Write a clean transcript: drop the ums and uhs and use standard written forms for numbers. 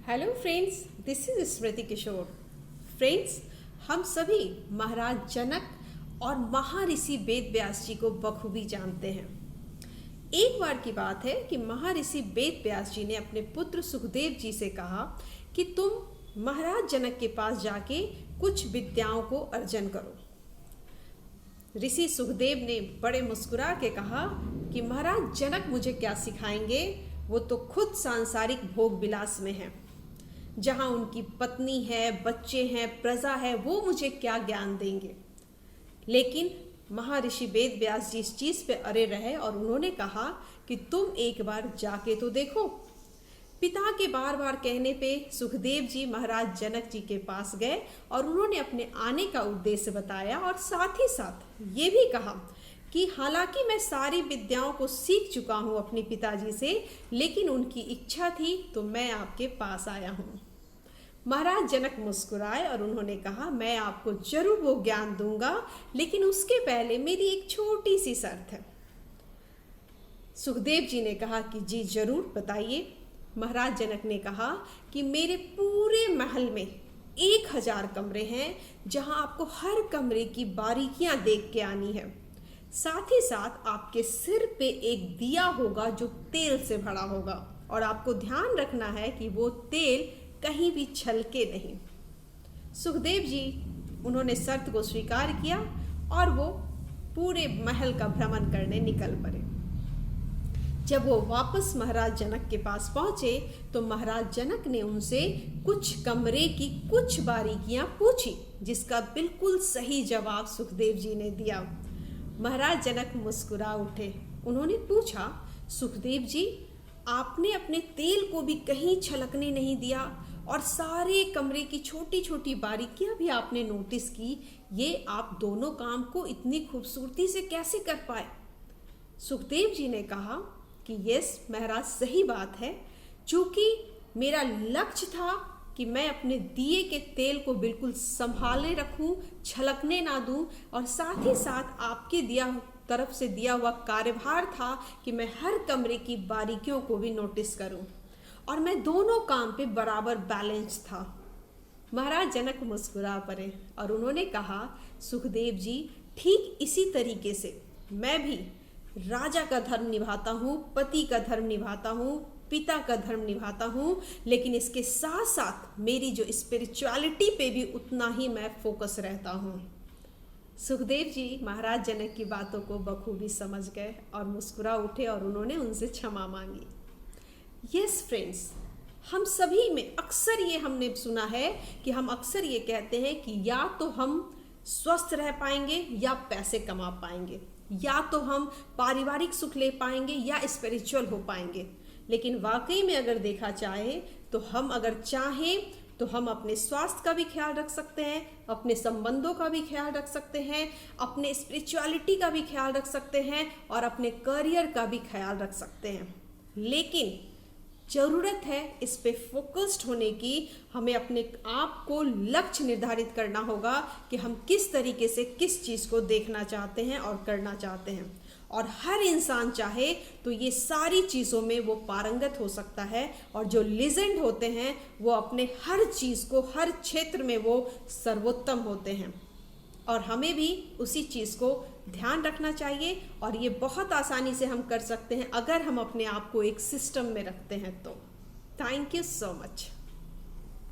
Hello friends, this is Smriti Kishore. Friends, हम सभी महाराज जनक और महर्षि वेद व्यास जी को बखूबी जानते हैं। एक बार की बात है कि महर्षि वेद व्यास जी ने अपने पुत्र सुखदेव जी से कहा कि तुम महाराज जनक के पास जाके कुछ विद्याओं को अर्जन करो। ऋषि सुखदेव ने बड़े मुस्कुरा के कहा कि महाराज जनक मुझे क्या सिखाएंगे, वो तो खुद सांसारिक भोग विलास में हैं। जहाँ उनकी पत्नी है, बच्चे हैं, प्रजा है, वो मुझे क्या ज्ञान देंगे। लेकिन महर्षि वेद व्यास जी इस चीज़ पे अड़े रहे और उन्होंने कहा कि तुम एक बार जाके तो देखो। पिता के बार बार कहने पे सुखदेव जी महाराज जनक जी के पास गए और उन्होंने अपने आने का उद्देश्य बताया और साथ ही साथ ये भी कहा कि हालांकि मैं सारी विद्याओं को सीख चुका हूँ अपने पिताजी से, लेकिन उनकी इच्छा थी तो मैं आपके पास आया हूँ। महाराज जनक मुस्कुराए और उन्होंने कहा, मैं आपको जरूर वो ज्ञान दूंगा, लेकिन उसके पहले मेरी एक छोटी सी शर्त है। सुखदेव जी ने कहा कि जी जरूर बताइए। महाराज जनक ने कहा कि मेरे पूरे महल में 1000 कमरे हैं, जहां आपको हर कमरे की बारीकियां देख के आनी है। साथ ही साथ आपके सिर पे एक दिया होगा जो तेल से भरा होगा और आपको ध्यान रखना है कि वो तेल कहीं भी छलके नहीं। सुखदेव जी उन्होंने शर्त को स्वीकार किया और वो पूरे महल का भ्रमण करने निकल पड़े। जब वो वापस महाराज जनक के पास पहुंचे तो महाराज जनक ने उनसे कुछ कमरे की कुछ बारीकियां पूछी, जिसका बिल्कुल सही जवाब सुखदेव जी ने दिया। महाराज जनक मुस्कुरा उठे। उन्होंने पूछा, सुखदेव जी आपने अपने तेल को भी कहीं छलकने नहीं दिया और सारे कमरे की छोटी छोटी बारीकियां भी आपने नोटिस की, ये आप दोनों काम को इतनी खूबसूरती से कैसे कर पाए। सुखदेव जी ने कहा कि यस महाराज, सही बात है। चूंकि मेरा लक्ष्य था कि मैं अपने दिए के तेल को बिल्कुल संभाले रखूं, छलकने ना दूं, और साथ ही साथ आपके तरफ से दिया हुआ कार्यभार था कि मैं हर कमरे की बारीकियों को भी नोटिस करूं, और मैं दोनों काम पे बराबर बैलेंस था। महाराज जनक मुस्कुरा पड़े और उन्होंने कहा, सुखदेव जी ठीक इसी तरीके से मैं भी राजा का धर्म निभाता हूँ, पति का धर्म निभाता हूँ, पिता का धर्म निभाता हूँ, लेकिन इसके साथ साथ मेरी जो स्पिरिचुअलिटी पे भी उतना ही मैं फोकस रहता हूँ। सुखदेव जी महाराज जनक की बातों को बखूबी समझ गए और मुस्कुरा उठे और उन्होंने उनसे क्षमा मांगी। यस फ्रेंड्स, हम सभी में अक्सर ये हमने सुना है कि हम अक्सर ये कहते हैं कि या तो हम स्वस्थ रह पाएंगे या पैसे कमा पाएंगे, या तो हम पारिवारिक सुख ले पाएंगे या स्पिरिचुअल हो पाएंगे। लेकिन वाकई में अगर देखा जाए तो हम अगर चाहें तो हम अपने स्वास्थ्य का भी ख्याल रख सकते हैं, अपने संबंधों का भी ख्याल रख सकते हैं, अपने स्पिरिचुअलिटी का भी ख्याल रख सकते हैं और अपने करियर का भी ख्याल रख सकते हैं। लेकिन ज़रूरत है इस पे फोकस्ड होने की। हमें अपने आप को लक्ष्य निर्धारित करना होगा कि हम किस तरीके से किस चीज़ को देखना चाहते हैं और करना चाहते हैं। और हर इंसान चाहे तो ये सारी चीज़ों में वो पारंगत हो सकता है, और जो लीजेंड होते हैं वो अपने हर चीज़ को, हर क्षेत्र में वो सर्वोत्तम होते हैं। और हमें भी उसी चीज़ को ध्यान रखना चाहिए, और ये बहुत आसानी से हम कर सकते हैं अगर हम अपने आप को एक सिस्टम में रखते हैं तो। Thank you so much.